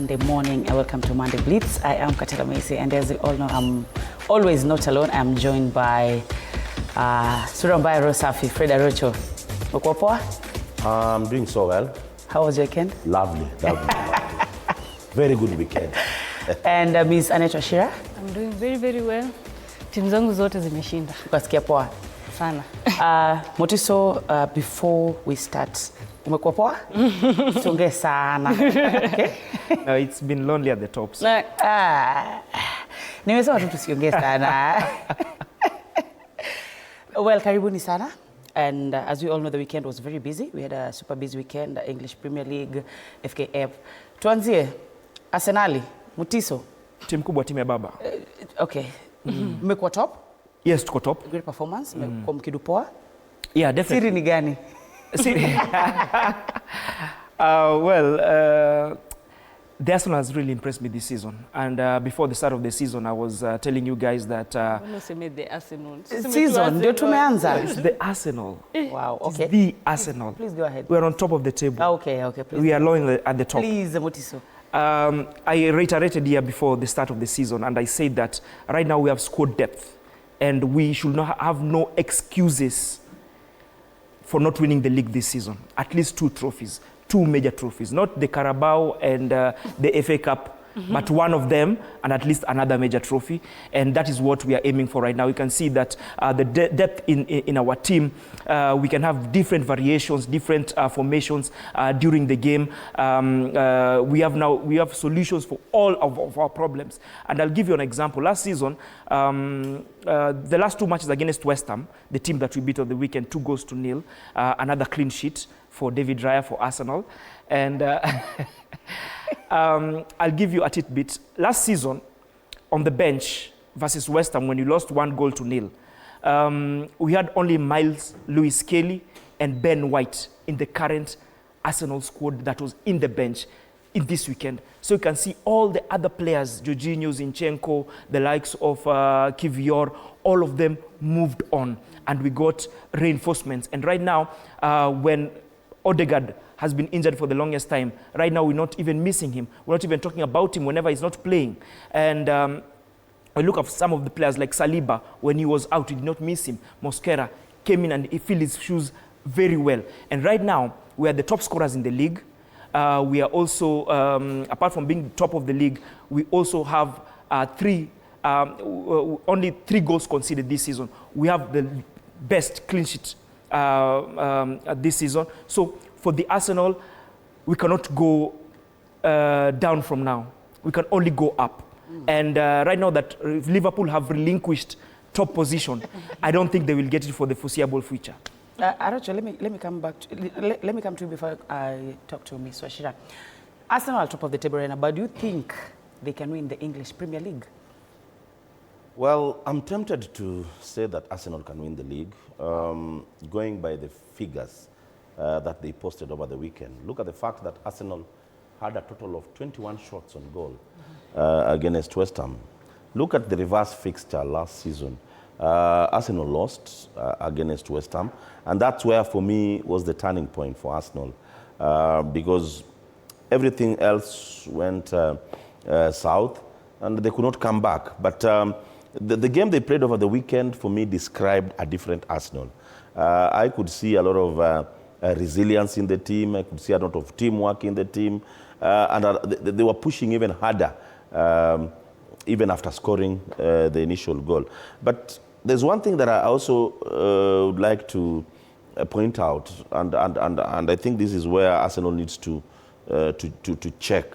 Monday morning and welcome to Monday Blitz. I am Katela Macy, and as you all know, I'm always not alone. I'm joined by Surambaya Rosafi, Freda Rocho. Uko poa? I'm doing so well. How was your weekend? Lovely. Very good weekend. And Ms. Annette Wachira? I'm doing very well. Timu zangu zote zimeshinda. Ukasikia poa? Sana. Motiso, before we start, umekuwa poa? Songe sana. Okay? No, it's been lonely at the top. So. Nimesema tu tusiongee sana. Well, karibuni sana. And as we all know, the weekend was very busy. We had a super busy weekend, English Premier League, FKF. Tuanzie, Arsenali, Mutiso. Timu kubwa, timu ya baba. Okay. Mmekuwa top? Yes, tuko top. Great performance. Mmekuwa mkidu poa? Yeah, definitely. Siri ni gani? The Arsenal has really impressed me this season. And before the start of the season, I was telling you guys that... the Arsenal. Season, ndio tumeanza. It's the Arsenal. Wow, okay. It's the Arsenal. Please go ahead. We're on top of the table. Okay, please. We are low at the top. Please, Mutiso. I reiterated here before the start of the season, and I said that right now we have squad depth, and we should not have no excuses for not winning the league this season. At least two major trophies, not the Carabao and the FA Cup, but one of them and at least another major trophy. And that is what we are aiming for right now. We can see that the depth in our team, we can have different variations, different formations during the game. We have solutions for all of our problems. And I'll give you an example. Last season, the last two matches against West Ham, the team that we beat on the weekend, 2-0, another clean sheet for David Raya for Arsenal. And I'll give you a tidbit. Last season, on the bench versus West Ham, when you lost 1-0, we had only Miles Lewis-Kelly and Ben White in the current Arsenal squad that was in the bench in this weekend. So you can see all the other players, Jorginho, Zinchenko, the likes of Kivior, all of them moved on, and we got reinforcements. And right now, when Odegaard has been injured for the longest time, right now we're not even missing him. We're not even talking about him whenever he's not playing. And we look at some of the players like Saliba. When he was out, we did not miss him. Mosquera came in and he filled his shoes very well. And right now, we are the top scorers in the league. We are also, apart from being top of the league, we also have only 3 goals conceded this season. We have the best clean sheet this season. So for the Arsenal, we cannot go down from now. We can only go up. And right now that Liverpool have relinquished top position, I don't think they will get it for the foreseeable future. Arocho, let me come back to, let me come to you before I talk to Ms. Wachira. Arsenal are top of the table right now, but do you think they can win the English Premier League? Well, I'm tempted to say that Arsenal can win the league, going by the figures that they posted over the weekend. Look at the fact that Arsenal had a total of 21 shots on goal against West Ham. Look at the reverse fixture last season. Arsenal lost against West Ham, and that's where, for me, was the turning point for Arsenal, because everything else went south, and they could not come back. But the game they played over the weekend, for me, described a different Arsenal. I could see a lot of resilience in the team. I could see a lot of teamwork in the team, and they were pushing even harder, even after scoring the initial goal. But there's one thing that I also would like to point out, and I think this is where Arsenal needs to check.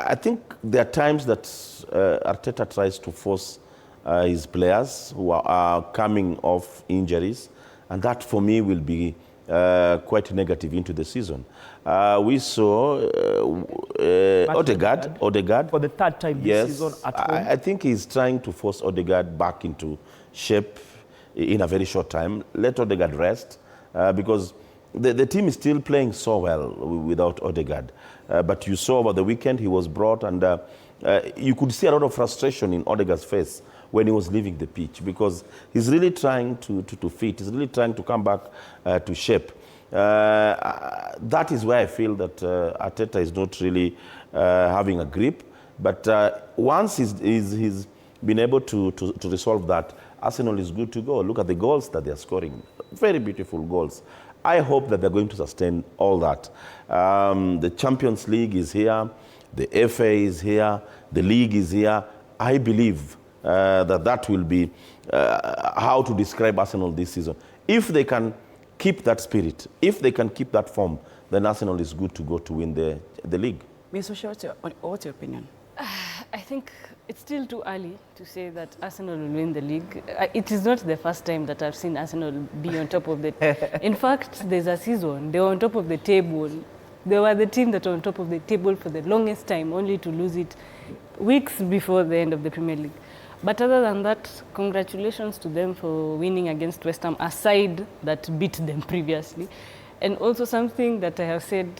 I think there are times that Arteta tries to force his players who are coming off injuries, and that for me will be quite negative into the season. We saw Odegaard. For the third time this season at home. I think he's trying to force Odegaard back into shape in a very short time. Let Odegaard rest, because the team is still playing so well without Odegaard. But you saw over the weekend he was brought, and you could see a lot of frustration in Odegaard's face when he was leaving the pitch, because he's really trying to fit. He's really trying to come back to shape. That is where I feel that Arteta is not really having a grip. But once he's been able to resolve that, Arsenal is good to go. Look at the goals that they are scoring. Very beautiful goals. I hope that they're going to sustain all that. The Champions League is here. The FA is here. The league is here. I believe that will be how to describe Arsenal this season. If they can keep that spirit, if they can keep that form, then Arsenal is good to go to win the league. Ms. Osho, what's your opinion? I think it's still too early to say that Arsenal will win the league. It is not the first time that I've seen Arsenal be on top of the... In fact, there's a season, they were on top of the table. They were the team that were on top of the table for the longest time, only to lose it weeks before the end of the Premier League. But other than that, congratulations to them for winning against West Ham, a side that beat them previously. And also something that I have said,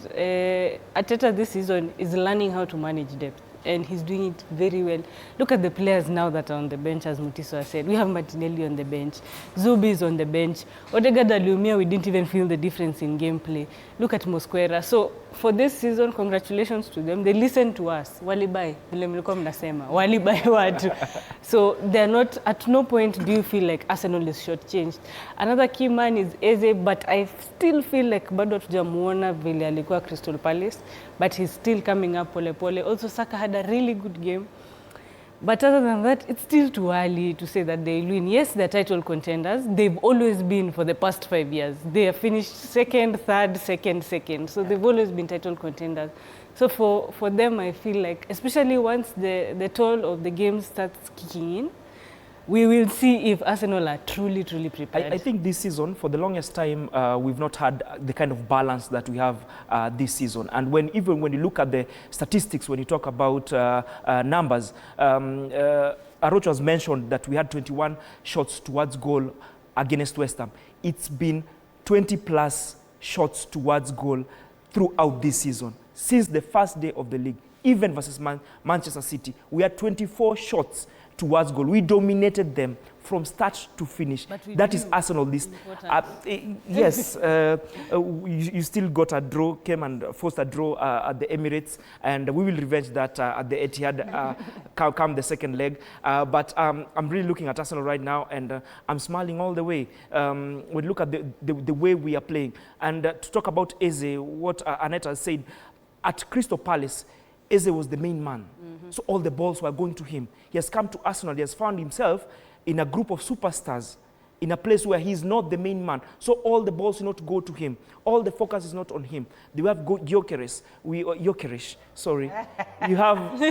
Arteta this season is learning how to manage depth. And he's doing it very well. Look at the players now that are on the bench, as Mutiso has said. We have Martinelli on the bench. Zubi is on the bench. Odegaard Alumia, we didn't even feel the difference in gameplay. Look at Mosquera. So for this season, congratulations to them. They listen to us. Walibai, vile mlikuwa mnasema. Walibai watu. So they're not, at no point do you feel like Arsenal is shortchanged. Another key man is Eze, but I still feel like bado hatujamuona vile alikuwa Crystal Palace. But he's still coming up pole pole. Also, Saka had a really good game. But other than that, it's still too early to say that they'll win. Yes, they're title contenders. They've always been for the past 5 years. They have finished second, third, second. So they've always been title contenders. So for them, I feel like, especially once the toll of the game starts kicking in, we will see if Arsenal are truly prepared. I think this season, for the longest time, we've not had the kind of balance that we have this season. And even when you look at the statistics, when you talk about numbers, Arocho has mentioned that we had 21 shots towards goal against West Ham. It's been 20+ shots towards goal throughout this season. Since the first day of the league, even versus Manchester City, we had 24 shots towards goal. We dominated them from start to finish. That is Arsenal. Yes, you still got a draw, came and forced a draw at the Emirates, and we will revenge that at the Etihad come the second leg. But I'm really looking at Arsenal right now, and I'm smiling all the way. We look at the way we are playing. And to talk about Eze, what Annette has said, at Crystal Palace, Eze was the main man. So all the balls were going to him. He has come to Arsenal. He has found himself in a group of superstars, in a place where he's not the main man. So all the balls do not go to him. All the focus is not on him. They have Gyökeres. Sorry. You have...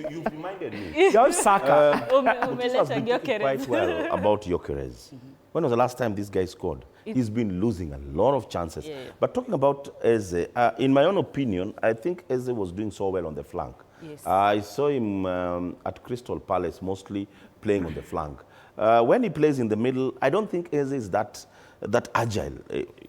You've reminded me. You have Saka. Has been quite well about Gyökeres. When was the last time this guy scored? He's been losing a lot of chances. Yeah. But talking about Eze, in my own opinion, I think Eze was doing so well on the flank. Yes. I saw him at Crystal Palace mostly playing on the flank. When he plays in the middle, I don't think Eze is that agile,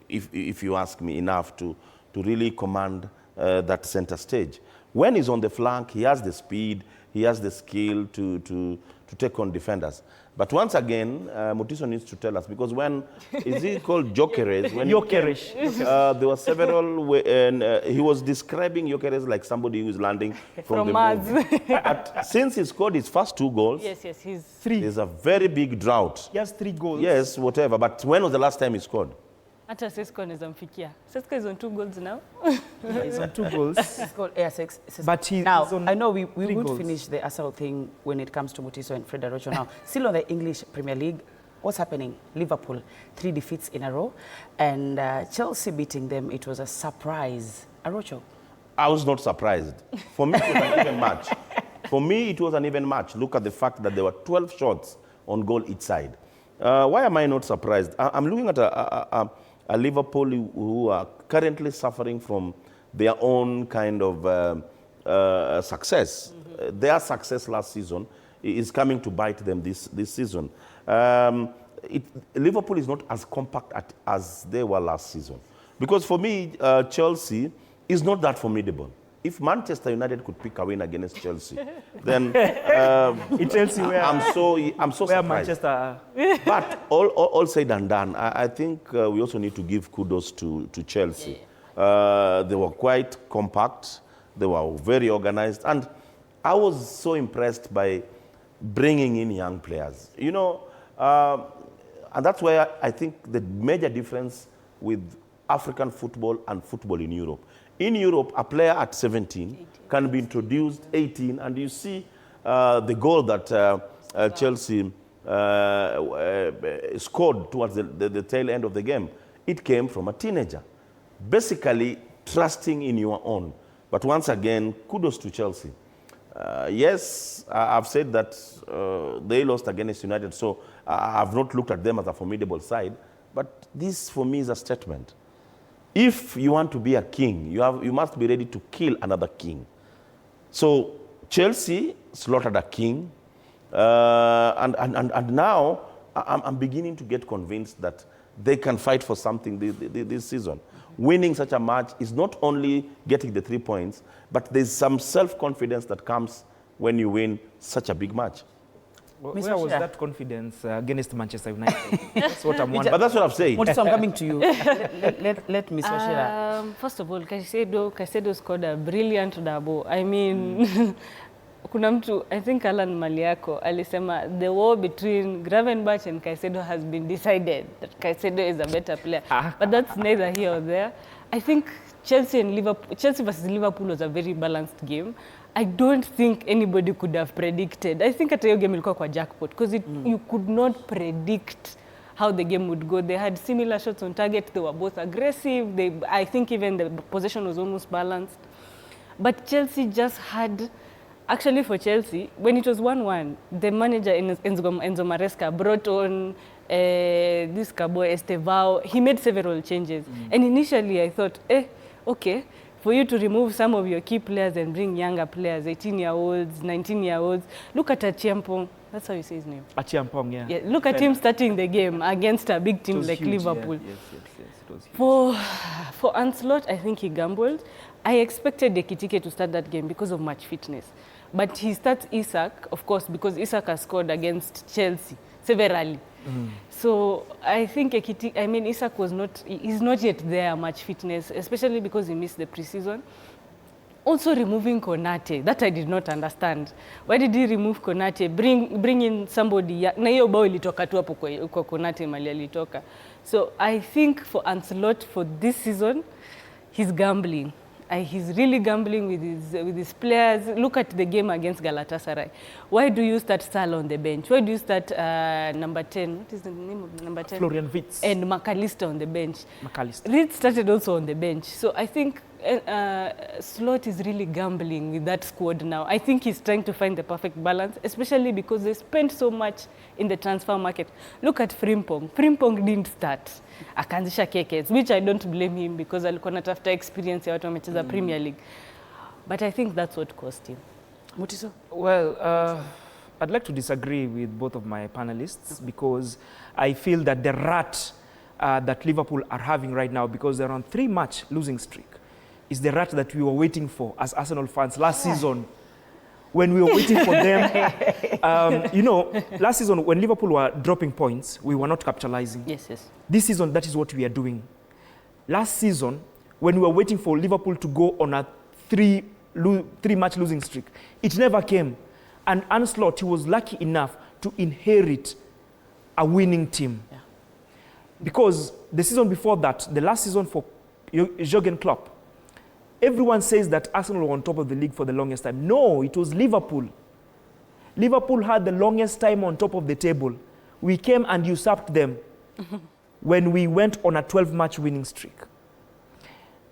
if you ask me, enough to really command that center stage. When he's on the flank, he has the speed, he has the skill to take on defenders. But once again, Mutiso needs to tell us, because when, is he called Gyökeres? Gyökeres. There were several, and he was describing Gyökeres like somebody who is landing from the moon. But since he scored his first 2 goals, yes, he's 3. There's a very big drought. He has 3 goals. Yes, whatever. But when was the last time he scored? Hata Sesko anawezamfikia. Sesko is on 2 goals now. He's on 2 goals. But now, I know we would finish the Arsenal thing when it comes to Mutiso and Fred Arocho. Now, still on the English Premier League, what's happening? Liverpool, 3 defeats in a row, and Chelsea beating them, it was a surprise. Arocho? I was not surprised. For me, it was an even match. For me, it was an even match. Look at the fact that there were 12 shots on goal each side. Why am I not surprised? I'm looking at a Liverpool who are currently suffering from their own kind of success. Their success last season is coming to bite them this season. Liverpool is not as compact as they were last season. Because for me, Chelsea is not that formidable. if Manchester United could pick a win against Chelsea, then It tells you where, I'm so where surprised. Manchester... But all said and done, I think we also need to give kudos to Chelsea. They were quite compact. They were very organized. And I was so impressed by bringing in young players. You know, and that's where I think the major difference with African football and football in Europe. In Europe, a player at 17 can be introduced 18, and you see the goal that Chelsea scored towards the tail end of the game. It came from a teenager, basically trusting in your own. But once again, kudos to Chelsea. Yes, I've said that they lost against United, so I've not looked at them as a formidable side, but this for me is a statement. If you want to be a king, you must be ready to kill another king. So Chelsea slaughtered a king, and now I'm beginning to get convinced that they can fight for something this season. Winning such a match is not only getting the 3 points, but there's some self-confidence that comes when you win such a big match. Where was that confidence against Manchester United? That's what I'm wondering. But that's what I'm saying. Motiso, I'm coming to you. Let Ms. Wachira. First of all, Caicedo scored a brilliant double. I mean, kuna mtu, I think Alan Maliako alisema the war between Gravenberch and Caicedo has been decided that Caicedo is a better player. But that's neither here or there. I think Chelsea versus Liverpool was a very balanced game. I don't think anybody could have predicted. I think hata hiyo game ilikuwa kwa jackpot because you could not predict how the game would go. They had similar shots on target. They were both aggressive. I think even the possession was almost balanced. But Chelsea just had, actually for Chelsea, when it was 1-1, the manager Enzo Maresca brought on this Cabo Estevao. He made several changes. And initially I thought, okay, for you to remove some of your key players and bring younger players, 18-year-olds, 19-year-olds. Look at Achiampong. That's how you say his name. Achiampong, yeah. Look at him starting the game against a big team like huge, Liverpool. Yeah. Yes. It was huge. For Ancelotti, I think he gambled. I expected Ekitike to start that game because of match fitness. But he starts Isak, of course, because Isak has scored against Chelsea severally. So I think Isak is not yet there match fitness, especially because he missed the preseason. Also removing Konate, that I did not understand. Why did he remove Konate? Bring in somebody, na hiyo bao ilitoka tu hapo kwa Konate mali alitoka. So I think for Ancelotti for this season, he's gambling. He's really gambling with his players. Look at the game against Galatasaray. Why do you start Salah on the bench? Why do you start number 10? What is the name of number 10? Florian Wirtz. And McAllister on the bench. McAllister. Reed started also on the bench. So I think Slot is really gambling with that squad now. I think he's trying to find the perfect balance, especially because they spent so much in the transfer market. Look at Frimpong. Frimpong didn't start. Akaanzisha Kekes, which I don't blame him because alikuwa anatafuta experience ya watu wamecheza Premier League. But I think that's what cost him. Motiso? Well, I'd like to disagree with both of my panelists because I feel that the rut that Liverpool are having right now, because they're on 3-match losing streak, is the rut that we were waiting for as Arsenal fans last season. When we were waiting for them, you know, last season when Liverpool were dropping points, we were not capitalizing. Yes. This season, that is what we are doing. Last season, when we were waiting for Liverpool to go on a 3-match losing streak, it never came. And Ancelotti, he was lucky enough to inherit a winning team. Yeah. Because the season before that, the last season for Jurgen Klopp, everyone says that Arsenal were on top of the league for the longest time. No, it was Liverpool. Liverpool had the longest time on top of the table. We came and usurped them when we went on a 12-match winning streak.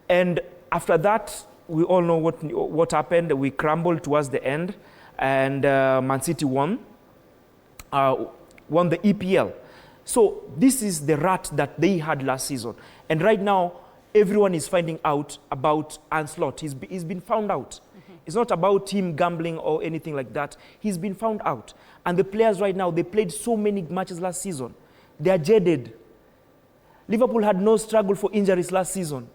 And after that, we all know what happened. We crumbled towards the end, and Man City won the EPL. So this is the rut that they had last season. And right now, everyone is finding out about Ancelotti. He's been found out. It's not about him gambling or anything like that. He's been found out. And the players right now, they played so many matches last season. They are jaded. Liverpool had no struggle for injuries last season.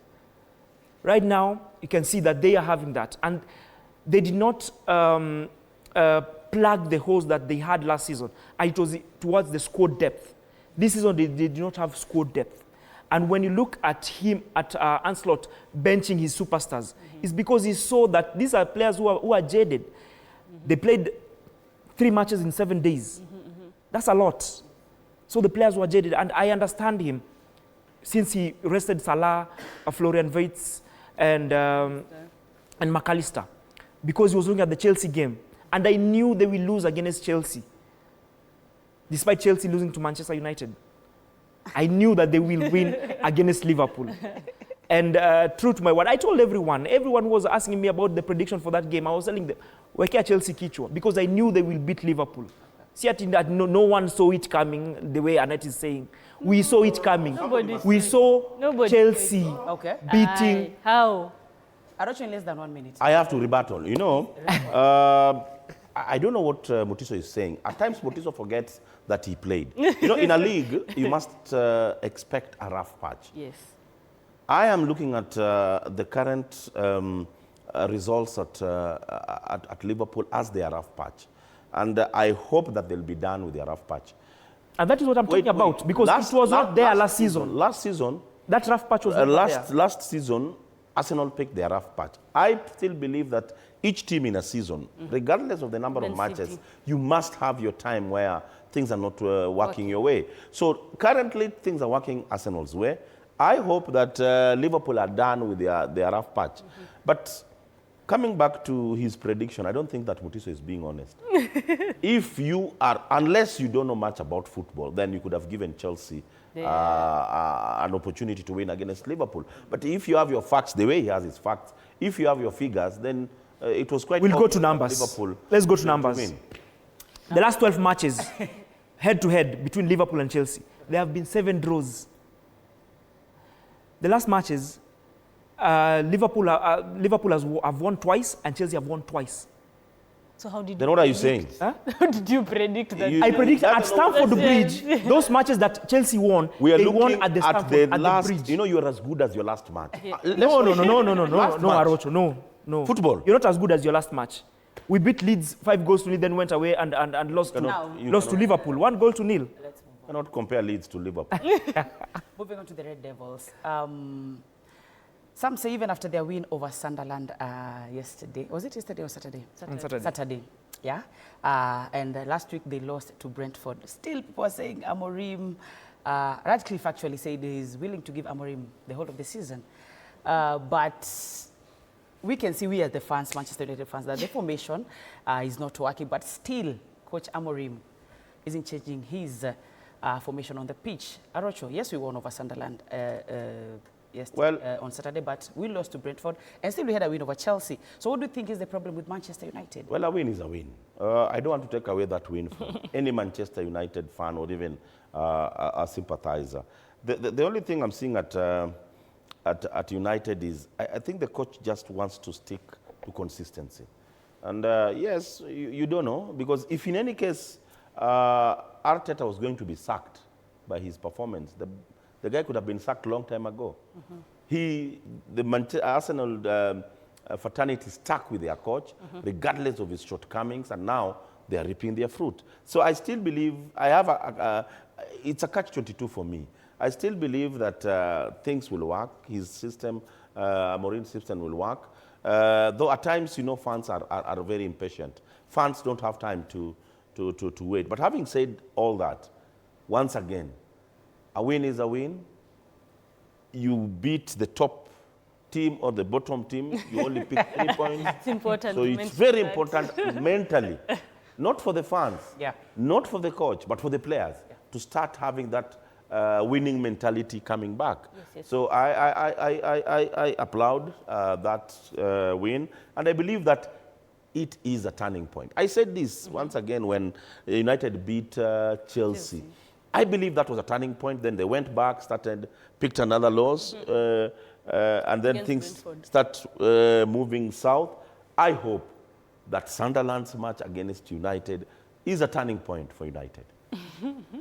Right now, you can see that they are having that. And they did not plug the holes that they had last season. And it was towards the squad depth. This season, they did not have squad depth. And when you look at him, at Ancelotti benching his superstars, it's because he saw that these are players who are jaded. They played 3 matches in 7 days. That's a lot. So the players were jaded, and I understand him. Since he rested Salah, Florian Wirtz, and McAllister, because he was looking at the Chelsea game. And I knew they will lose against Chelsea, despite Chelsea losing to Manchester United. I knew that they will win against Liverpool. And true to my word, I told everyone was asking me about the prediction for that game. I was telling them, wekea Chelsea kichwa, because I knew they will beat Liverpool. See, that no one saw it coming the way Annette is saying. We saw it coming. We saw Chelsea beating. How? Arocho in less than 1 minute. I have to rebuttal. You know, I don't know what Mutiso is saying. At times, Mutiso forgets that he played. You know, in a league, you must expect a rough patch. Yes. I am looking at the current results at Liverpool as their rough patch. And I hope that they'll be done with their rough patch. And that is what I'm talking about, because it was not there last season. Last season, that rough patch was not there. Last season, Arsenal picked their rough patch. I still believe that each team in a season, regardless of the number of matches, you must have your time where things are not working your way. So currently, things are working Arsenal's way. I hope that Liverpool are done with their rough patch. But coming back to his prediction, I don't think that Mutiso is being honest. If you are, unless you don't know much about football, then you could have given Chelsea an opportunity to win against Liverpool. But if you have your facts, the way he has his facts, if you have your figures, then it was quite... We'll go to numbers. Liverpool Let's go to numbers. The last 12 matches, head-to-head, between Liverpool and Chelsea, there have been 7 draws. The last matches, Liverpool have won twice and Chelsea have won twice. So how did then what are you saying? Huh? How did you predict that? I predict at Stamford Bridge, those matches that Chelsea won, they won at the Stamford Bridge. You know, you're as good as your last match. No, Arocho, no. Football. You're not as good as your last match. We beat Leeds 5-0, then went away and lost to Liverpool, 1-0. You cannot compare Leeds to Liverpool. Moving on to the Red Devils. Some say even after their win over Sunderland yesterday, was it yesterday or Saturday? Saturday, yeah. And last week they lost to Brentford. Still people are saying Amorim, Radcliffe actually said he's willing to give Amorim the whole of the season. But we can see, we as the fans, Manchester United fans, that the formation is not working, but still Coach Amorim isn't changing his formation on the pitch. Arocho, yes, we won over Sunderland on Saturday, but we lost to Brentford, and still we had a win over Chelsea. So what do you think is the problem with Manchester United? Well, a win is a win. I don't want to take away that win from any Manchester United fan or even a sympathizer. The only thing I'm seeing at United is I think the coach just wants to stick to consistency. And yes, you don't know, because if in any case Arteta was going to be sacked by his performance, the guy could have been sacked a long time ago. The Arsenal fraternity stuck with their coach, regardless of his shortcomings, and now they are reaping their fruit. So I still believe, it's a catch-22 for me. I still believe that things will work. His system, Amorim's system will work. Though at times, you know, fans are very impatient. Fans don't have time to wait. But having said all that, once again, a win is a win. You beat the top team or the bottom team, you only pick 3 points. It's important. So it's very important mentally, not for the fans, not for the coach, but for the players, to start having that winning mentality coming back. Yes. So I applaud that win, and I believe that it is a turning point. I said this once again when United beat Chelsea. I believe that was a turning point. Then they went back, picked another loss, and then things start moving south. I hope that Sunderland's match against United is a turning point for United.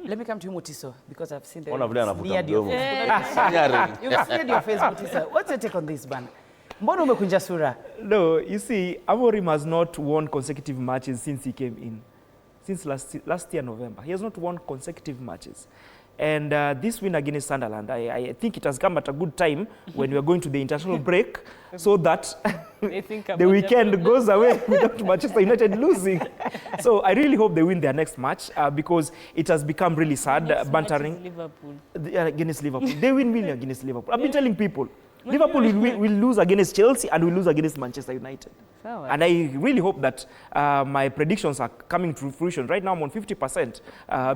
Let me come to you, Mutiso, because I've seen the You've smeared your face, Mutiso. What's your take on this, man? Mbona umekunja sura? No, you see, Amorim has not won consecutive matches since he came in. Since last year, November. He has not won consecutive matches. And this win against Sunderland, I think it has come at a good time when we are going to the international break, so that the weekend goes away without Manchester United losing. So I really hope they win their next match because it has become really sad, bantering. Against Liverpool. They win against Liverpool. I've been telling people, Liverpool will lose against Chelsea and will lose against Manchester United. And I really hope that my predictions are coming to fruition. Right now I'm on 50%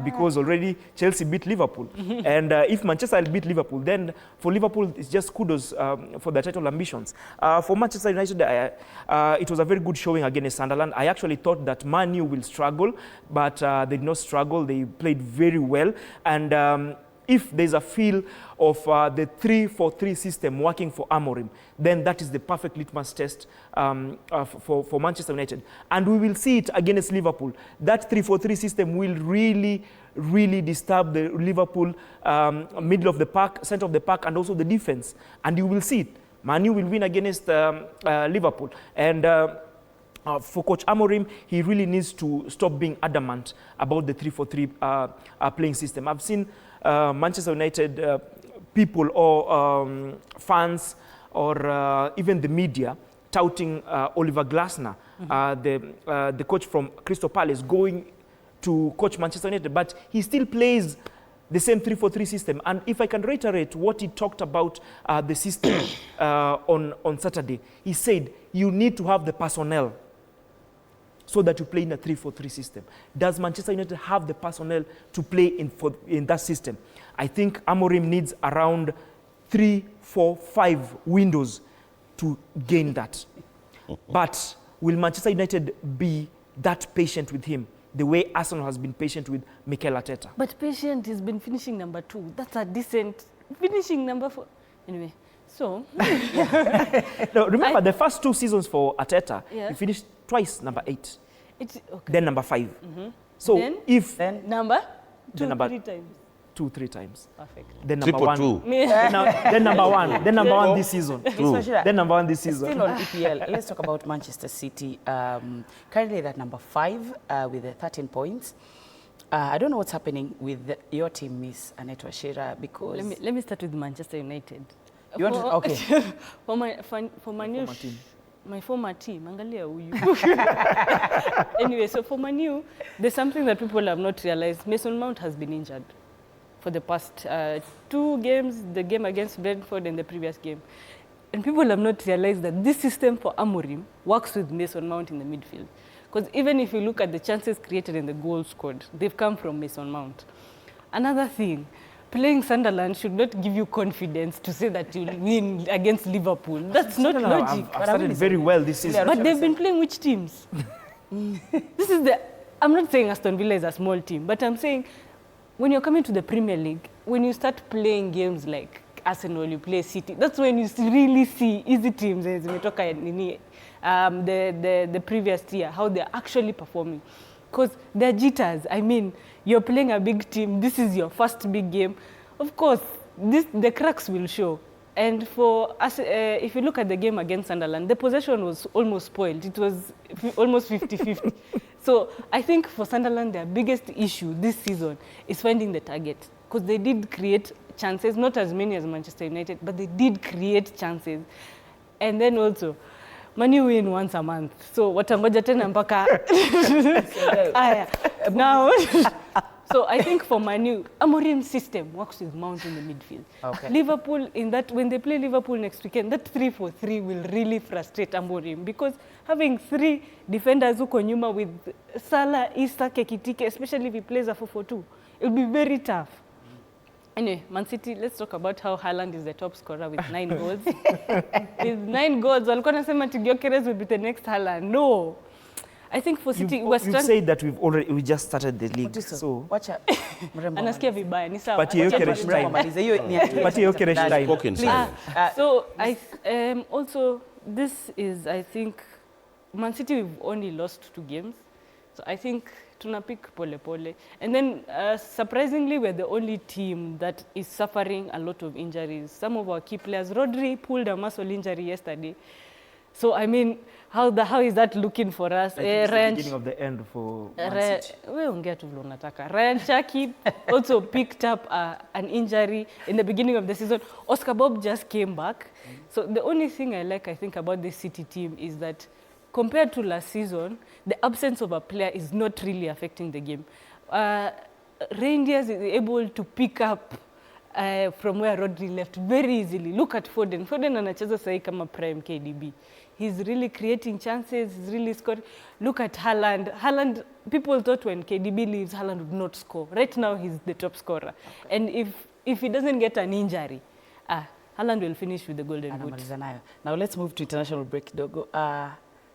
because already Chelsea beat Liverpool. And if Manchester beat Liverpool, then for Liverpool it's just kudos for their title ambitions. For Manchester United, it was a very good showing against Sunderland. I actually thought that Man U will struggle, but they did not struggle. They played very well. And if there's a feel of the 3-4-3 system working for Amorim, then that is the perfect litmus test for Manchester United. And we will see it against Liverpool. That 3-4-3 system will really disturb the Liverpool middle of the park, center of the park, and also the defense. And you will see it. Man U will win against Liverpool. And for Coach Amorim, he really needs to stop being adamant about the 3-4-3 playing system. I've seen Manchester United people or fans or even the media touting Oliver Glasner, the coach from Crystal Palace, going to coach Manchester United, but he still plays the same 3-4-3 system. And if I can reiterate what he talked about the system on Saturday, he said you need to have the personnel so that you play in a 3-4-3 system. Does Manchester United have the personnel to play in that system? I think Amorim needs around 3, 4, 5 windows to gain that. But will Manchester United be that patient with him, the way Arsenal has been patient with Mikel Arteta? But patient has been finishing number 2. That's a decent finishing number 4. Anyway, so... No, remember the first 2 seasons for Arteta, he finished twice number 8. Then number 5. So then number 2, 3 times. 2-3 times. Perfect. Then number 1. 2. Then number 1. Then number 1 this season. Then number 1 this season. Still on EPL, let's talk about Manchester City. Currently at number 5 with 13 points. I don't know what's happening with your team, Miss Annette Washira, because... Let me start with Manchester United. You want to, okay. for my former team, Angalia Uyu. Anyway, so for Manu, there's something that people have not realized. Mason Mount has been injured for the past 2 games, the game against Brentford and the previous game. And people have not realized that this system for Amorim works with Mason Mount in the midfield. Because even if you look at the chances created and the goals scored, they've come from Mason Mount. Another thing, playing Sunderland should not give you confidence to say that you'll win against Liverpool. That's not logic. I've started very well this season. But they've been playing which teams? I'm not saying Aston Villa is a small team, but I'm saying when you're coming to the Premier League, when you start playing games like Arsenal, you play City, that's when you really see easy teams, as the previous year, how they're actually performing. Because they're jitters. I mean, you're playing a big team. This is your first big game. Of course, the cracks will show. And for us, if you look at the game against Sunderland, the possession was almost spoiled. It was almost 50-50. So I think for Sunderland, their biggest issue this season is finding the target. Because they did create chances, not as many as Manchester United, but they did create chances. And then also, Man U win once a month. So watangoja tena mpaka now. So I think for Man U, Amorim's system works with Mount in the midfield. Okay. Liverpool, when they play Liverpool next weekend, that 3-4-3 will really frustrate Amorim because having 3 defenders huko nyuma with Salah, Issa, Kekitike, especially if he plays a 4-4-2, it'll be very tough. Anyway, Man City, let's talk about how Haaland is the top scorer with 9 goals. With 9 goals, walikuwa nasema Gyökeres will be the next Haaland. No. I think for City, you've said that we just started the league. So watch out. Anasikia vibaya, ni sawa. But Gyökeres time. So also this is, I think, Man City we've only lost 2 games. So I think tuna pick pole pole. And then surprisingly, we're the only team that is suffering a lot of injuries. Some of our key players, Rodri pulled a muscle injury yesterday. So I mean, how is that looking for us? It's the beginning of the end for Man City. Ryan Chaki also picked up an injury in the beginning of the season. Oscar Bob just came back. So the only thing I think about this City team is that compared to last season, the absence of a player is not really affecting the game. Rangers is able to pick up from where Rodri left very easily. Look at Foden. Foden anacheza sahi kama prime KDB. He's really creating chances. He's really scoring. Look at Haaland. Haaland, people thought when KDB leaves, Haaland would not score. Right now, he's the top scorer. Okay. And if he doesn't get an injury, Haaland will finish with the golden boot. Now let's move to international break, Dogo.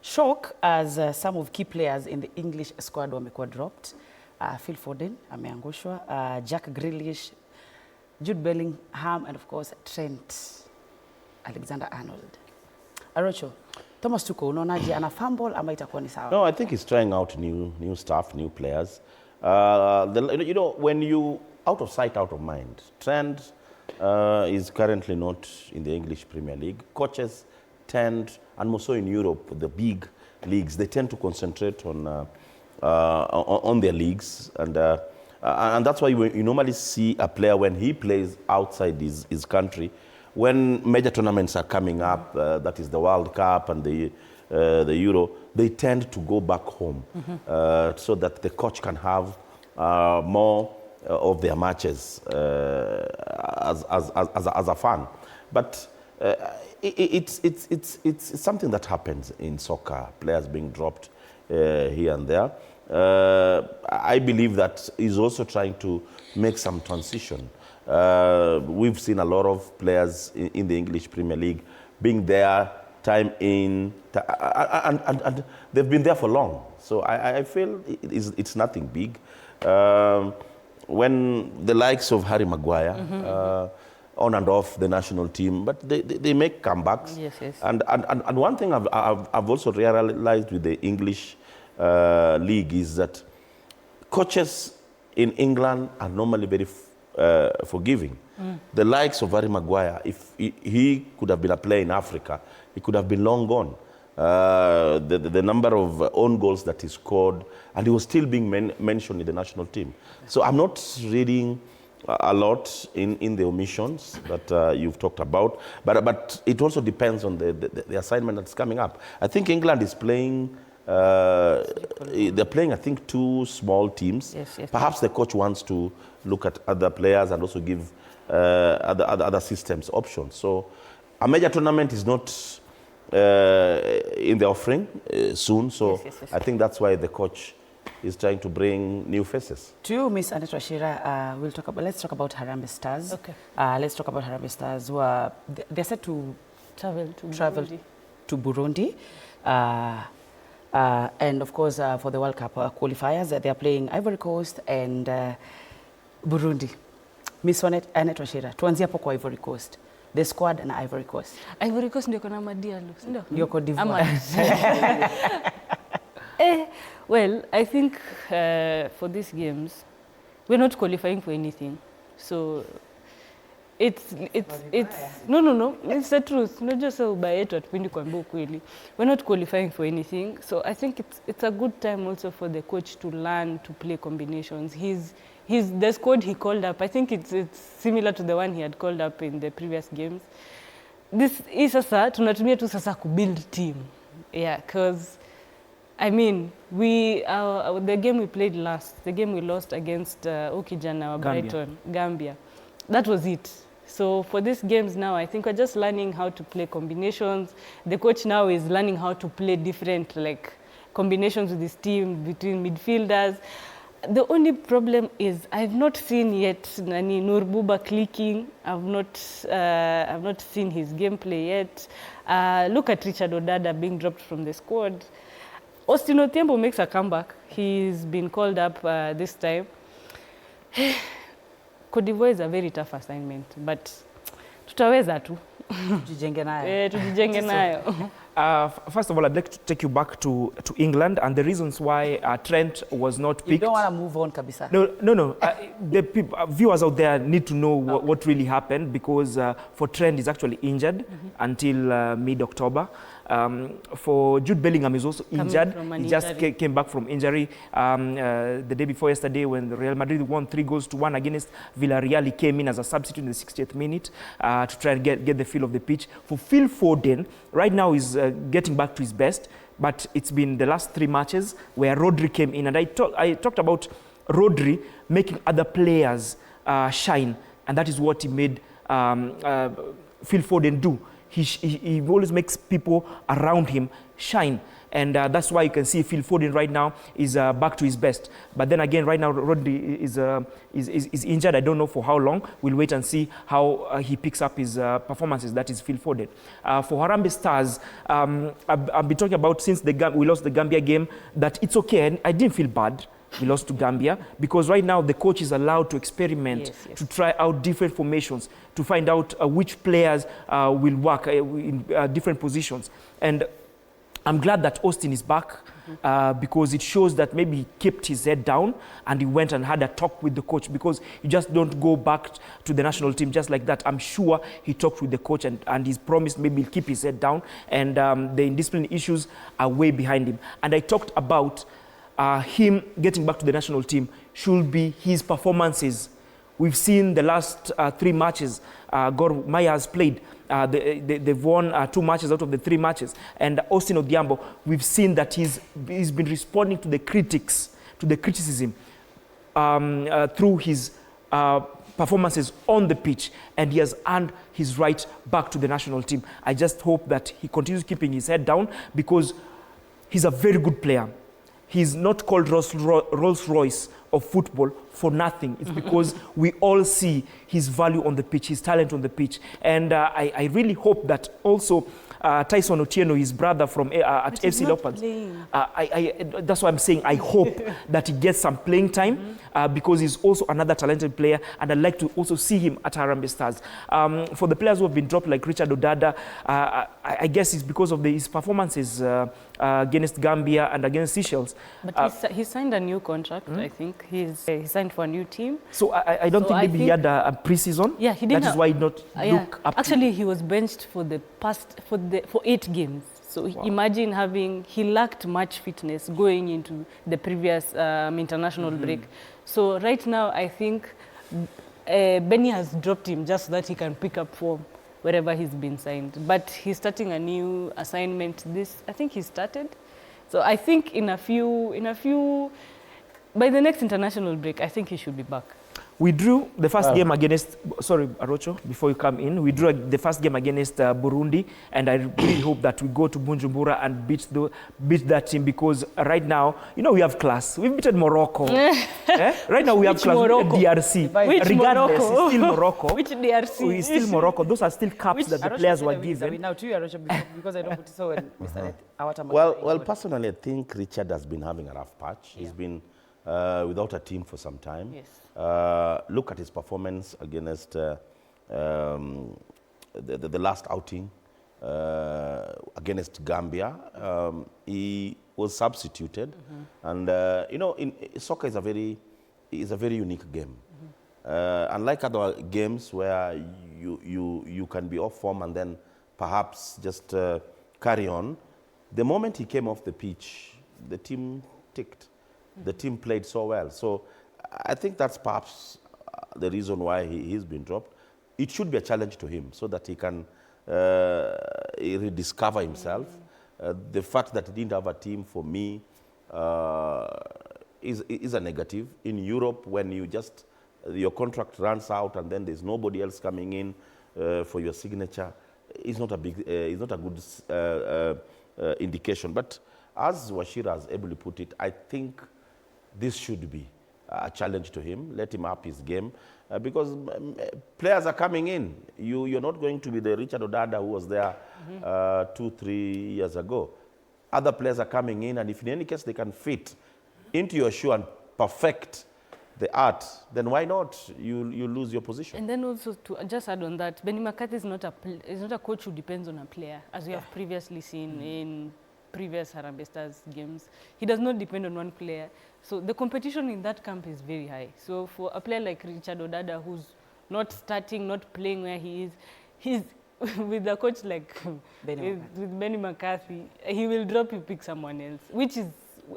Shock as some of key players in the English squad wamekuwa dropped. Phil Foden ameangushwa, Jack Grealish, Jude Bellingham, and of course Trent Alexander-Arnold. Arocho, Thomas Tuchel, unaonaje, ana fumble ama itakuwa ni sawa? No, I think he's trying out new staff, new players. You know, when you out of sight, out of mind. Trent is currently not in the English Premier League. Coaches tend, and more so in Europe, the big leagues, they tend to concentrate on their leagues, and that's why you normally see a player when he plays outside his country. When major tournaments are coming up, that is the World Cup and the Euro, they tend to go back home so that the coach can have more of their matches as a fan. But it's something that happens in soccer, players being dropped here and there. I believe that he's also trying to make some transition. We've seen a lot of players in the English Premier League being there time in, and they've been there for long. So I feel it's nothing big. When the likes of Harry Maguire, on and off the national team, but they make comebacks. Yes. And one thing I've also realized with the English league is that coaches in England are normally very forgiving. The likes of Harry Maguire, if he could have been a player in Africa, he could have been long gone. The number of own goals that he scored, and he was still being mentioned in the national team. So I'm not reading a lot in the omissions that you've talked about, but it also depends on the assignment that's coming up. I think England is playing, they're playing, I think, two small teams. Yes. Perhaps the coach wants to look at other players and also give other systems options. So a major tournament is not in the offering soon. So Yes. I think that's why the coach is trying to bring new faces. To you, Miss Annette Wachira, let's talk about Harambee Stars. Okay. Let's talk about Harambee Stars, who are they're set to travel to Burundi. And of course, for the World Cup qualifiers, they are playing Ivory Coast and Burundi. Miss Annette Wachira, tuanzie hapo kwa Ivory Coast. The squad and Ivory Coast. Ivory Coast ndio kuna Madialo, ndio? Ndio Cote d'Ivoire. Well, I think for these games, we're not qualifying for anything. So it's no, it's the truth. Not just ubaya yetu atupindi kuambia ukweli. We're not qualifying for anything. So I think it's a good time also for the coach to learn to play combinations. The squad he called up, I think it's similar to the one he had called up in the previous games. This is sasa tunatumia tu sasa kubuild team. Yeah, because I mean, the game we played last, the game we lost against Okijana, Brighton, Gambia, that was it. So for these games now, I think we're just learning how to play combinations. The coach now is learning how to play different combinations with his team between midfielders. The only problem is I've not seen yet Nurbuba clicking. I've not seen his gameplay yet. Look at Richard Odada being dropped from the squad. Austin Otiembo makes a comeback. He's been called up this time. Cote d'Ivoire is a very tough assignment, but tutaweza tu. Tujijenge nayo. Tujijenge nayo. First of all, I'd like to take you back to England and the reasons why Trent was not picked. You don't want to move on, Kabisa? No. The viewers out there need to know what really happened, because for Trent, he's actually injured until mid-October. For Jude Bellingham, he's also injured. He just came back from injury the day before yesterday when Real Madrid won 3-1 against Villarreal. He came in as a substitute in the 60th minute to try and get the feel of the pitch. For Phil Foden, right now he's getting back to his best, but it's been the last 3 matches where Rodri came in, and I talked about Rodri making other players shine, and that is what he made Phil Foden do. He always makes people around him shine. And that's why you can see Phil Foden right now is back to his best. But then again, right now, Rodri is injured. I don't know for how long. We'll wait and see how he picks up his performances. That is Phil Foden. For Harambee Stars, I've been talking about since we lost the Gambia game that it's okay. I didn't feel bad. We lost to Gambia because right now the coach is allowed to experiment, to try out different formations, to find out which players will work in different positions. And I'm glad that Austin is back because it shows that maybe he kept his head down and he went and had a talk with the coach, because you just don't go back to the national team just like that. I'm sure he talked with the coach and he's promised maybe he'll keep his head down, and the indiscipline issues are way behind him. And I talked about him getting back to the national team should be his performances. We've seen the last 3 matches Gor Mahia has played. They've won 2 matches out of the 3 matches. And Austin Odhiambo, we've seen that he's been responding to the criticism through his performances on the pitch, and he has earned his right back to the national team. I just hope that he continues keeping his head down, because he's a very good player. He's not called Rolls-Royce of football for nothing. It's because we all see his value on the pitch, his talent on the pitch. And I really hope that also Tyson Otieno, his brother from at FC Leopards, that's why I'm saying I hope that he gets some playing time because he's also another talented player, and I'd like to also see him at Harambee Stars. For the players who have been dropped, like Richard Odada, I guess it's because of his performances against Gambia and against Seychelles. But he signed a new contract, I think. He signed for a new team. So I don't think maybe he had a pre-season. Yeah, he didn't. That is why he not look up. Actually, he was benched for for 8 games. So imagine he lacked much fitness going into the previous international break. So right now, I think Benny has dropped him just so that he can pick up form wherever he's been signed. But he's starting a new assignment. I think he started. So I think by the next international break, I think he should be back. We drew the first game against, sorry, Arocho, before you come in, we drew the first game against Burundi, and I really hope that we go to Bujumbura and beat that team, because right now, we have class. We've beaten Morocco. Right now we have class. Morocco? DRC. Which Regardless, Morocco? it's still Morocco. Which DRC? It's still Morocco. Those are still cups that the players were given. Now to you, Arocho, because I don't put so Well, personally, I think Richard has been having a rough patch. He's been without a team for some time. Yes. Look at his performance against the last outing against Gambia. He was substituted, and soccer is a very unique game. Unlike other games where you can be off form and then perhaps just carry on, the moment he came off the pitch, the team ticked. The team played so well. So I think that's perhaps the reason why he's been dropped. It should be a challenge to him so that he can rediscover himself. The fact that he didn't have a team, for me, is a negative. In Europe, when your contract runs out and then there's nobody else coming in for your signature, it's not a good indication. But as Washira has ably put it, I think this should be a challenge to him. Let him up his game because players are coming in. You're not going to be the Richard Odada who was there 2-3 years ago. Other players are coming in, and if in any case they can fit into your shoe and perfect the art, then why not? You lose your position. And then also to just add on that, Benny McCarthy is not a coach who depends on a player, as we have previously seen in previous Harambee Stars games. He does not depend on one player. So the competition in that camp is very high. So for a player like Richard Odada, who's not starting, not playing where he is, he's with a coach like Benny McCarthy, he will drop you, pick someone else, which is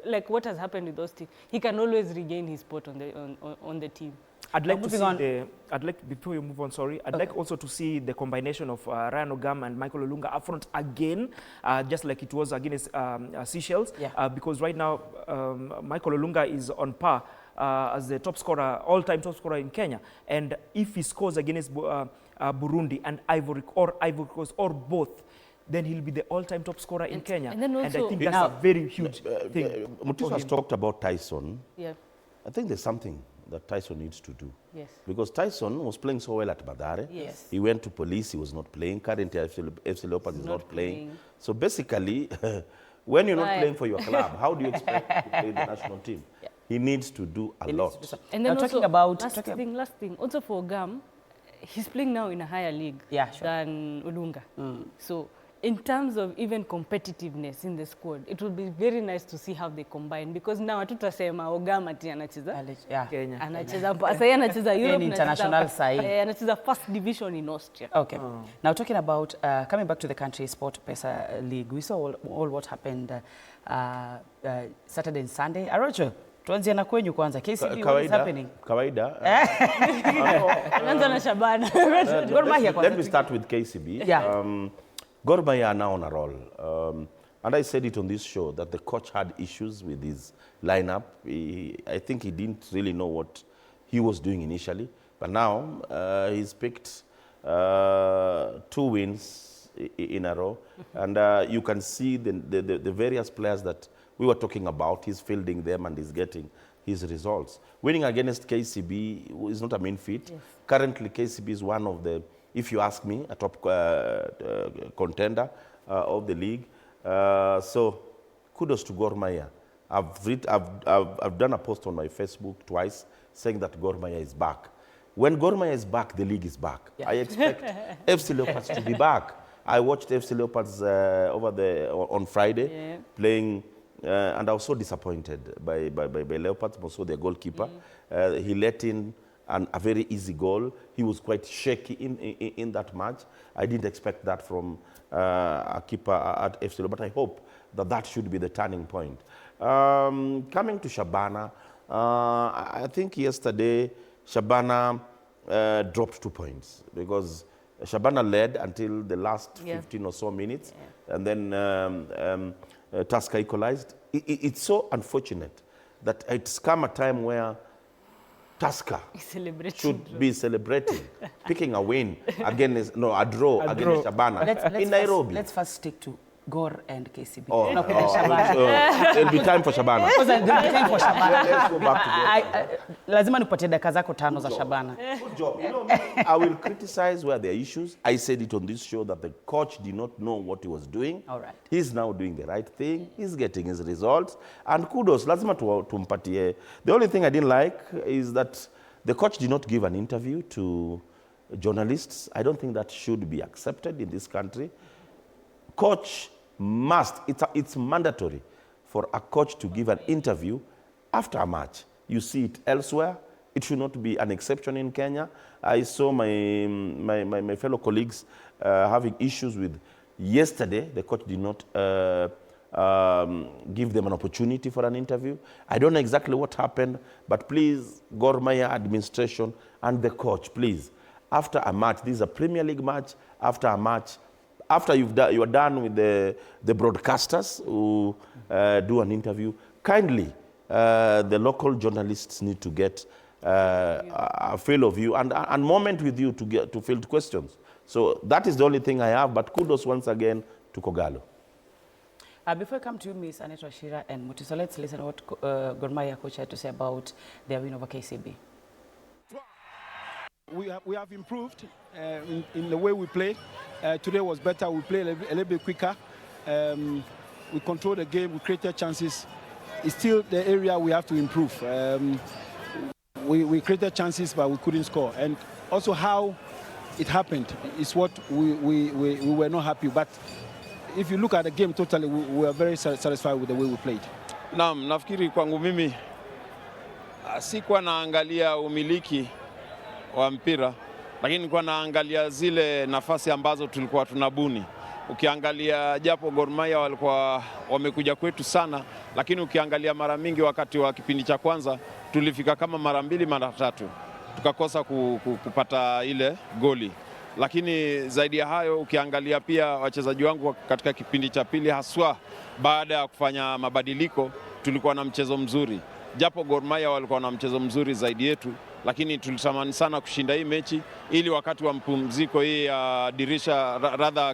like what has happened with those teams. He can always regain his spot on the team. I'd like to see before you move on, sorry, I'd like also to see the combination of Ryan Ogam and Michael Olunga up front again, just like it was against Seychelles, because right now Michael Olunga is on par as the top scorer, all-time top scorer in Kenya, and if he scores against Burundi and Ivory Coast or both, then he'll be the all-time top scorer in Kenya. And I think that's a very huge thing. Mutiso has talked about Tyson. Yeah. I think there's something that Tyson needs to do. Yes. Because Tyson was playing so well at Mathare. Yes. He went to Police, he was not playing. Currently, FC Leopards is not playing. So basically, when you're not playing for your club, how do you expect to play the national team? Yeah. He needs to do a lot. And then also, last thing, also for Ogam, he's playing now in a higher league than Olunga. So in terms of even competitiveness in the squad, it would be very nice to see how they combine, because now hatutasema Ogam ati anacheza Kenya, anacheza Europe, international side, anacheza first division in Austria. Okay. Now talking about coming back to the country Sport Pesa League, we saw all what happened Saturday and Sunday. Arocho, tuanzie na kwenyu kwanza. KCB, what is happening? Kawaida. Anza na Shabana. Let me start with KCB. Yeah. Gor Mahia are now on a roll. And I said it on this show that the coach had issues with his lineup. I think he didn't really know what he was doing initially. But now he's picked 2 wins in a row. And you can see the various players that we were talking about. He's fielding them and he's getting his results. Winning against KCB is not a mean feat. Yes. Currently, KCB is one of the, if you ask me, a top contender of the league. So kudos to Gor Mahia. I've done a post on my Facebook twice saying that Gor Mahia is back. When Gor Mahia is back, the league is back. Yeah. I expect FC Leopards to be back. I watched FC Leopards on Friday playing, and I was so disappointed by Leopards, also their goalkeeper. He let in a very easy goal. He was quite shaky in that match. I didn't expect that from a keeper at FC Leopards, but I hope that should be the turning point. Coming to Shabana, I think yesterday Shabana dropped 2 points because Shabana led until the last 15 or so minutes, and then Tusker equalized. It's so unfortunate that it's come a time where Tusker should be celebrating, picking a win against, a draw against Shabana in Nairobi. Let's first stick to Gor and KCB. There'll be time for Shabana. There'll be time for Shabana. Let's go back to Gor. Lazima nipatie dakika zako 5 za Shabana. Good job. You know, I will criticize where there are issues. I said it on this show that the coach did not know what he was doing. All right. He's now doing the right thing. He's getting his results. And kudos, lazima tumpatie. The only thing I didn't like is that the coach did not give an interview to journalists. I don't think that should be accepted in this country. Coach must, it's mandatory for a coach to give an interview after a match. You see it elsewhere. It should not be an exception in Kenya. I saw my fellow colleagues having issues with yesterday. The coach did not give them an opportunity for an interview. I don't know exactly what happened, but please, Gor Mahia administration and the coach, please, after a match, this is a Premier League match, after a match, after you are done with the broadcasters who do an interview, kindly, the local journalists need to get a feel of you and moment with you to field questions. So that is the only thing I have, but kudos once again to Kogalo. Before I come to you, Ms. Aneta Shira and Mutiso, let's listen to what Gor Mahia coach had to say about their win over KCB. We have improved in the way we play. Today was better. We played a little bit quicker. We controlled the game. We created chances. It's still the area we have to improve. we created chances, but we couldn't score. And also how it happened is what we were not happy. But if you look at the game totally, we were very satisfied with the way we played. Naam, nafikiri kwangu mimi sikuwa naangalia umiliki wa mpira, lakini nilikuwa naangalia zile nafasi ambazo tulikuwa tunabuni. Ukiangalia japo Gor Mahia walikuwa wamekuja kwetu sana, lakini ukiangalia mara mingi wakati wa kipindi cha kwanza tulifika kama mara 2 mara 3 tukakosa kupata ile goli. Lakini zaidi ya hayo ukiangalia pia wachezaji wangu katika kipindi cha pili, haswa baada ya kufanya mabadiliko, tulikuwa na mchezo mzuri. Japo Gor Mahia walikuwa na mchezo mzuri zaidi yetu, lakini tulitamani sana kushinda hii mechi ili wakati wa mapumziko hii ya dirisha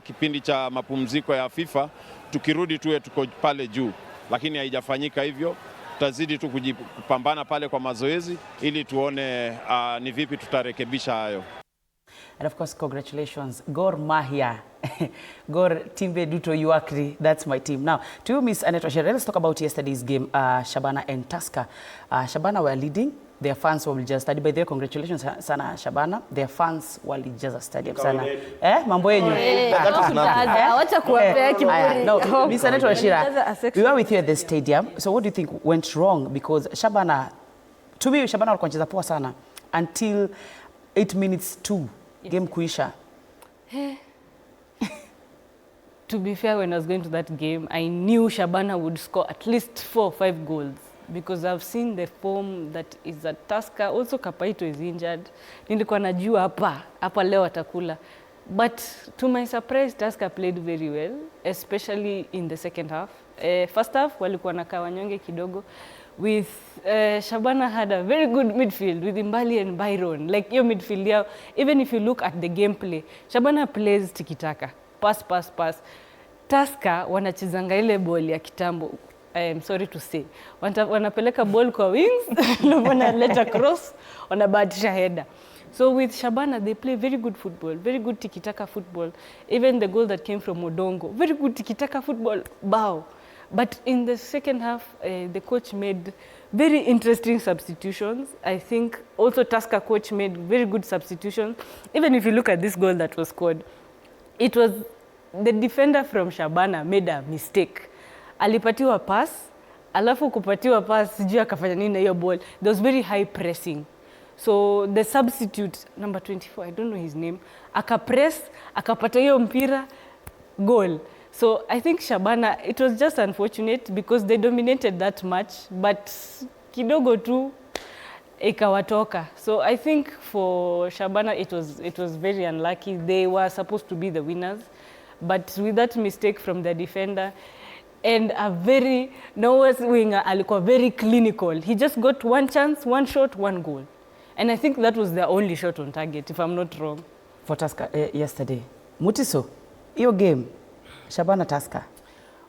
kipindi cha mapumziko ya FIFA tukirudi tuwe tuko pale juu, lakini haijafanyika hivyo. Tutazidi tu kupambana pale kwa mazoezi ili tuone ni vipi tutarekebisha hayo. And of course, congratulations, Gor Mahia. Gor Timbe Duto Yuakri, that's my team. Now, to you, Miss Annette Oshere, let's talk about yesterday's game, Shabana and Tusker. Shabana were leading. Their fans will just study. By the way, congratulations, Sana Shabana. Their fans will just stadium. Sana. Mambo yenyu. No, Miss Annette Oshere, we were with you at the stadium. So what do you think went wrong? Because Shabana, to me, Shabana walikuwa wanacheza poa sana until 8 minutes to game kuisha. To be fair, when I was going to that game, I knew Shabana would score at least 4 or 5 goals because I've seen the form that is at Tusker. Also, Kapaito is injured. Nilikuwa najua hapa leo atakula. But to my surprise, Tusker played very well, especially in the second half. First half, walikuwa nakaa wanyonge kidogo. With Shabana had a very good midfield with Mbali and Byron. Like your midfield, yeah, even if you look at the gameplay, Shabana plays tiki-taka. Pass. Tusker wanachezanga ile ball ya kitambo. I am sorry to say. Wanapeleka ball kwa wings, wanaleta cross, wanabahatisha header. So with Shabana, they play very good football, very good tiki-taka football. Even the goal that came from Odongo, very good tiki-taka football, bow. But in the second half, the coach made very interesting substitutions. I think also Tusker coach made very good substitutions. Even if you look at this goal that was scored, it was the defender from Shabana made a mistake. Alipatiwa pass, alafu kupatiwa pass, sijui akafanya nini na hiyo ball. There was very high pressing. So the substitute, number 24, I don't know his name, akapress, akapata hiyo mpira, goal. So I think Shabana, it was just unfortunate because they dominated that match, but kidogo tu ikawatoka. So I think for Shabana, it was very unlucky. They were supposed to be the winners, but with that mistake from the defender and a very Noah's winger, alikuwa very clinical. He just got one chance, one shot, one goal. And I think that was their only shot on target, if I'm not wrong. For Tusker yesterday. Mutiso, your game, Shabana Tusker.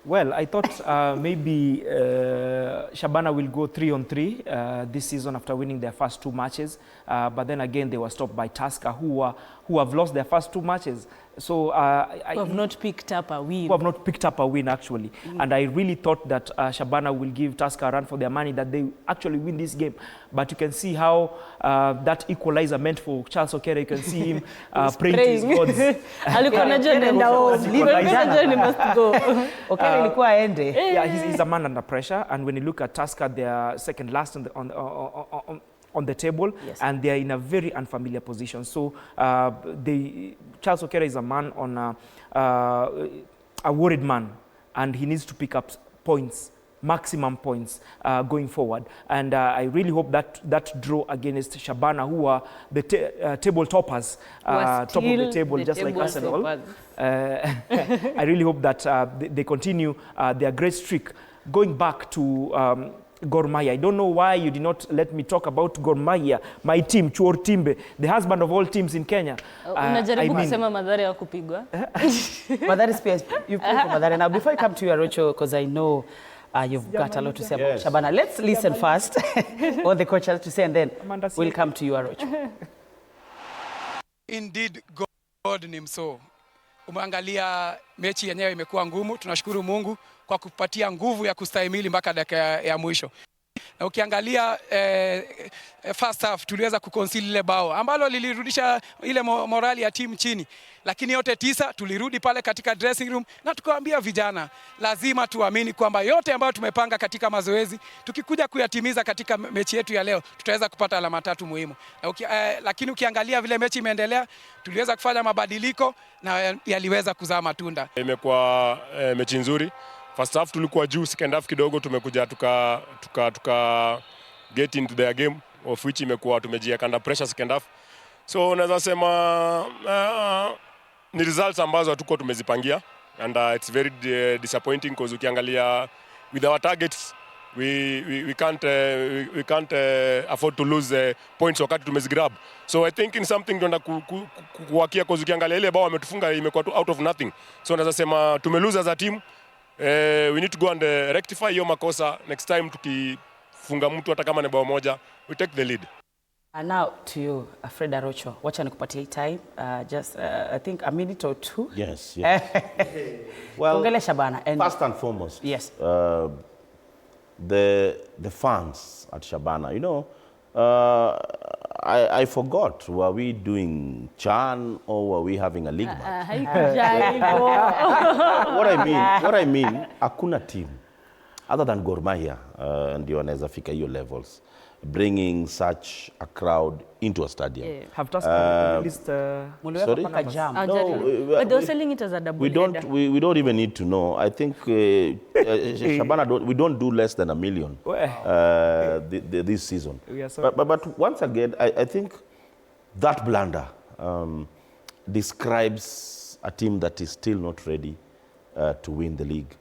Well, I thought maybe Shabana will go 3-on-3 this season after winning their first 2 matches. But then again, they were stopped by Tusker, who have lost their first 2 matches. So who have not picked up a win. Who have not picked up a win, actually. And I really thought that Shabana will give Tusker a run for their money, that they actually win this game. But you can see how that equalizer meant for Charles Okere. You can see him praying to his gods. Alikuwa must go. Okere ilikuwa aende. Yeah, he's a man under pressure. And when you look at Tusker, they are second last on the table, yes. And they are in a very unfamiliar position. So Charles Okere is a man on a worried man, and he needs to pick up points, maximum points going forward. And I really hope that draw against Shabana, who are the table toppers, top of the table, just like Arsenal. I really hope that they continue their great streak. Going back to Gor Mahia. I don't know why you did not let me talk about Gor Mahia, my team, Chuor Timbe, the husband of all teams in Kenya. Unajaribu kusema Mathare hawakupigwa. Mathare Spears, you play for Mathare. Now, before I come to you, Arocho, because I know you've got a lot to say about Shabana, let's listen first what the coach has to say, and then we'll come to you, Arocho. Indeed, God ni mso. Umeangalia mechi yenyewe imekuwa ngumu. Tunashukuru Mungu kwa kupatia nguvu ya kustahimili mpaka dakika ya mwisho. na ukiangalia first half tuliweza kuconcede ile bao ambalo lilirudisha ile morali ya timu chini, lakini yote 9 tulirudi pale katika dressing room na tukawaambia vijana lazima tuamini kwamba yote ambayo tumepanga katika mazoezi tukikuja kuyatimiza katika mechi yetu ya leo tutaweza kupata alama 3 muhimu. Lakini ukiangalia vile mechi imeendelea tuliweza kufanya mabadiliko na yaliweza kuzaa matunda. Imekuwa mechi nzuri. First half tulikuwa juu, second half kidogo tumekuja tuka get into their game, of which imekuwa tumejiweka under pressure second half. So naweza sema ni results ambazo hatuko tumezipangia, and it's very disappointing because ukiangalia with our targets we can't afford to lose points wakati tumezigrab. So I think in something ndio kuwakia because ukiangalia ile bao wametufunga imekuwa tu out of nothing. So naweza sema tumelose as a team. We need to go and rectify hiyo makosa next time. Tukifunga mtu hata kama ni bao moja, we take the lead. And now to you, Fred Arocho. Wacha nikupatie time, just I think a minute or 2. Yes, yes. Well, Shabana, and first and foremost, yes, the fans at Shabana, you know, I forgot, were we doing Chan or were we having a league match? What I mean, hakuna team other than Gor Mahia ndio anaweza fika hiyo levels, bringing such a crowd into a stadium. Yeah. Have Tusker released Sorry? No, but they're selling it as a double header. We don't even need to know. I think Shabana we don't do less than 1 million this season. But once again, I think that blunder describes a team that is still not ready to win the league.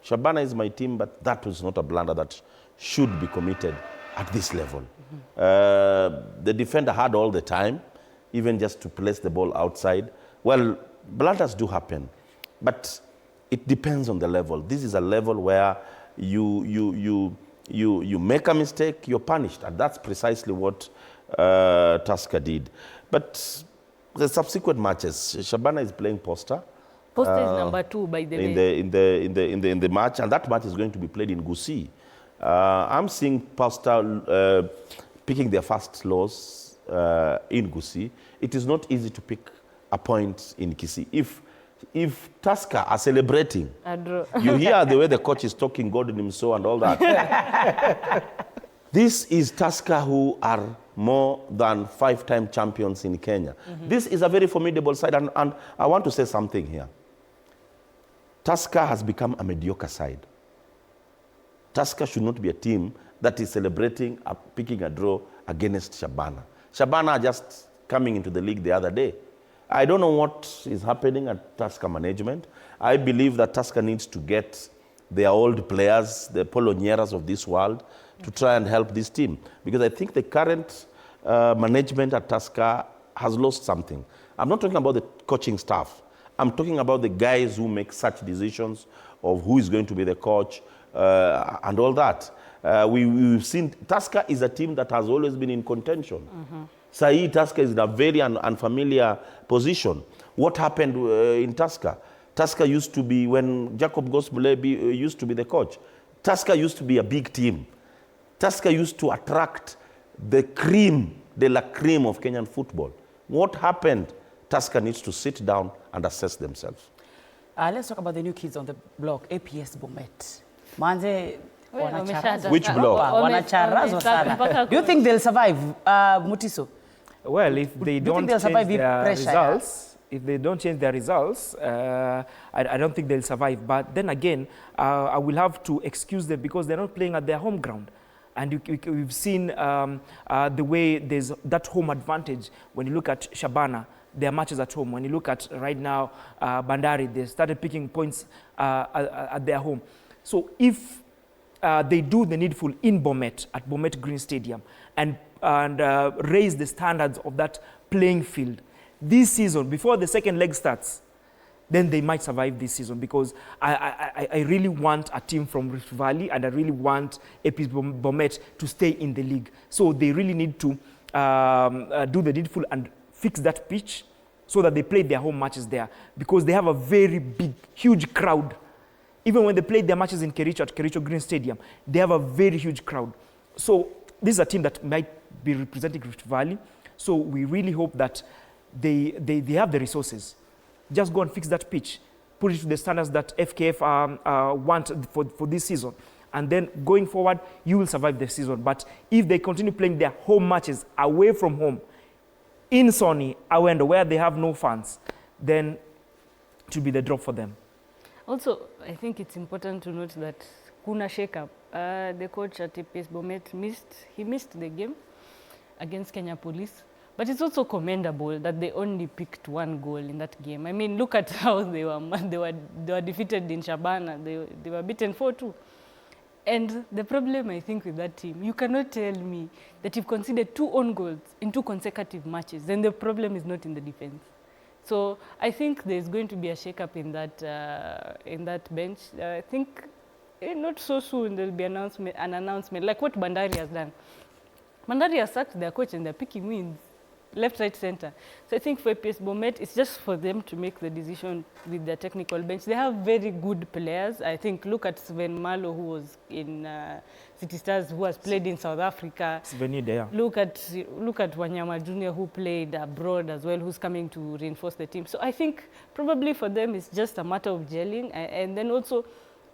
Shabana is my team, but that was not a blunder that should be committed at this level. The defender had all the time, even just to place the ball outside. Well, blunders do happen, but it depends on the level. This is a level where you make a mistake, you're punished, and that's precisely what Tusker did. But the subsequent matches, Shabana is playing Posta. Posta is number 2, by the way. In the match, and that match is going to be played in Gusii. I'm seeing Posta picking their first loss in Gusii. It is not easy to pick a point in Kisii. If Tusker are celebrating, you hear the way the coach is talking, God in him so and all that. This is Tusker who are more than 5-time champions in Kenya. This is a very formidable side, and I want to say something here. Tusker has become a mediocre side. Tusker should not be a team that is celebrating picking a draw against Shabana. Shabana are just coming into the league the other day. I don't know what is happening at Tusker management. I believe that Tusker needs to get their old players, the Polonyeras of this world, to try and help this team. Because I think the current management at Tusker has lost something. I'm not talking about the coaching staff. I'm talking about the guys who make such decisions of who is going to be the coach and all that. We've seen Tusker is a team that has always been in contention. Sahi Tusker is in a very unfamiliar position. What happened in Tusker? Tusker used to be, when Jacob Gosmulebi used to be the coach, Tusker used to be a big team. Tusker used to attract the cream de la cream of Kenyan football. What happened? Tusker needs to sit down and assess themselves. Let's talk about the new kids on the block, APS Bomet. Manze, which block? Do you think they'll survive, Mutiso? Well, if they don't change their results, I don't think they'll survive. But then again, I will have to excuse them because they're not playing at their home ground. And we've seen the way there's that home advantage when you look at Shabana, their matches at home. When you look at right now, Bandari, they started picking points at their home. So if they do the needful in Bomet, at Bomet Green Stadium, and raise the standards of that playing field this season, before the second leg starts, then they might survive this season, because I really want a team from Rift Valley, and I really want APS Bomet to stay in the league. So they really need to do the needful and fix that pitch so that they play their home matches there, because they have a very big, huge crowd. Even when they played their matches in Kericho, at Kericho Green Stadium, they have a very huge crowd. So this is a team that might be representing Rift Valley. So we really hope that they have the resources. Just go and fix that pitch, put it to the standards that FKF want for this season. And then going forward, you will survive the season. But if they continue playing their home matches away from home, in Sony, Awendo, where they have no fans, then it will be the drop for them. Also, I think it's important to note that kuna shake-up. The coach at EPS Bomet missed the game against Kenya Police. But it's also commendable that they only picked one goal in that game. I mean, look at how they were defeated in Shabana. They were beaten 4-2. And the problem, I think, with that team, you cannot tell me that you've conceded 2 own goals in 2 consecutive matches. Then the problem is not in the defense. So I think there's going to be a shake-up in that bench. I think not so soon there'll be an announcement, like what Bandari has done. Bandari has sacked their coach and they're picking wins, left, right, center. So I think for APS Bomet, it's just for them to make the decision with their technical bench. They have very good players. I think look at Sven Malo, who was in City Stars, who has played in South Africa. There. Look at Wanyama Jr., who played abroad as well, who's coming to reinforce the team. So I think probably for them, it's just a matter of gelling. And then also,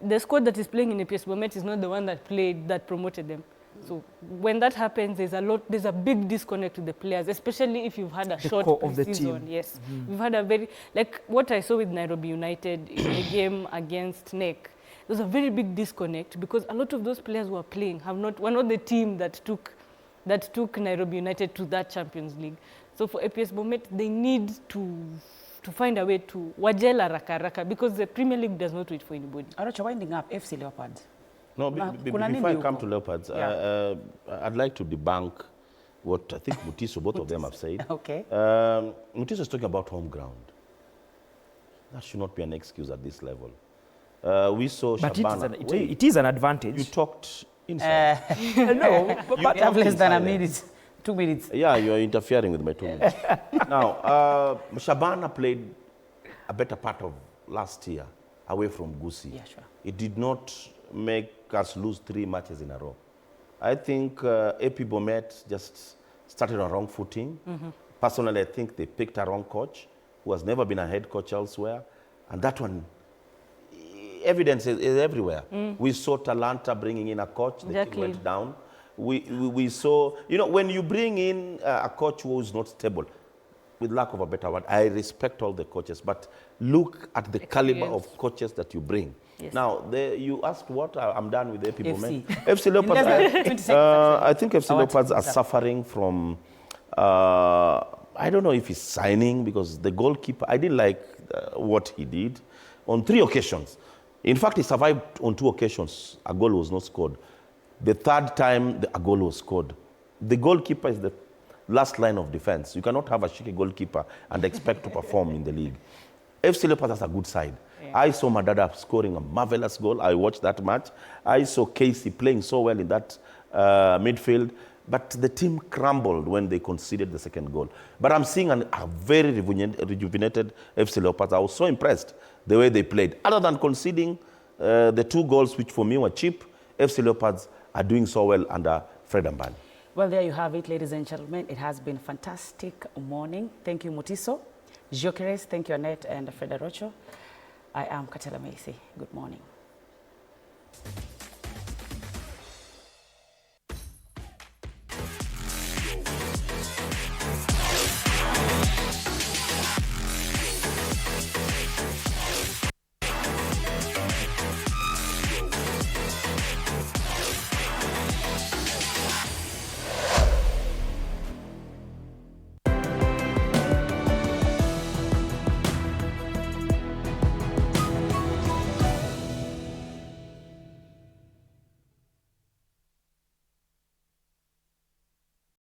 the squad that is playing in APS Bomet is not the one that promoted them. So when that happens, there's a big disconnect with the players, especially if you've had a short pre-season. Yes, we've had a very, like what I saw with Nairobi United in the game against NEC. There's a very big disconnect because a lot of those players who are playing were not the team that took Nairobi United to that Champions League. So for APS Bomet, they need to find a way to wajela raka because the Premier League does not wait for anybody. Aracha, winding up, FC Leopards. No, before I come to Leopards, yeah. I'd like to debunk what I think Mutiso, both of them have said. Okay. Mutiso is talking about home ground. That should not be an excuse at this level. We saw Shabana. It is an advantage. You talked inside. No, but you have less than a minute. 2 minutes. Yeah, you're interfering with my 2 minutes. Now, Shabana played a better part of last year away from Gusii. Yeah, sure. It did not make us lose 3 matches in a row. I think AP Bomet just started on wrong footing. Personally, I think they picked a wrong coach who has never been a head coach elsewhere. And that one, evidence is everywhere. We saw Talanta bringing in a coach, the team went down. We saw, you know, when you bring in a coach who is not stable, with lack of a better word, I respect all the coaches, but look at the caliber of coaches that you bring. Yes. Now, you asked what? I'm done with AP Bomet. FC Leopards, I think FC Leopards are suffering from, I don't know if he's signing, because the goalkeeper, I didn't like what he did on 3 occasions. In fact, he survived on 2 occasions. A goal was not scored. The 3rd time, a goal was scored. The goalkeeper is the last line of defense. You cannot have a shaky goalkeeper and expect to perform in the league. FC Leopards has a good side. Yeah. I saw Madada scoring a marvelous goal. I watched that match. I saw Casey playing so well in that midfield. But the team crumbled when they conceded the 2nd goal. But I'm seeing a very rejuvenated FC Leopards. I was so impressed the way they played. Other than conceding the 2 goals, which for me were cheap, FC Leopards are doing so well under Fred Ambani. Well, there you have it, ladies and gentlemen. It has been a fantastic morning. Thank you, Mutiso. Jokeres, thank you, Annette and Fred Rocho. I am Katela Macy. Good morning.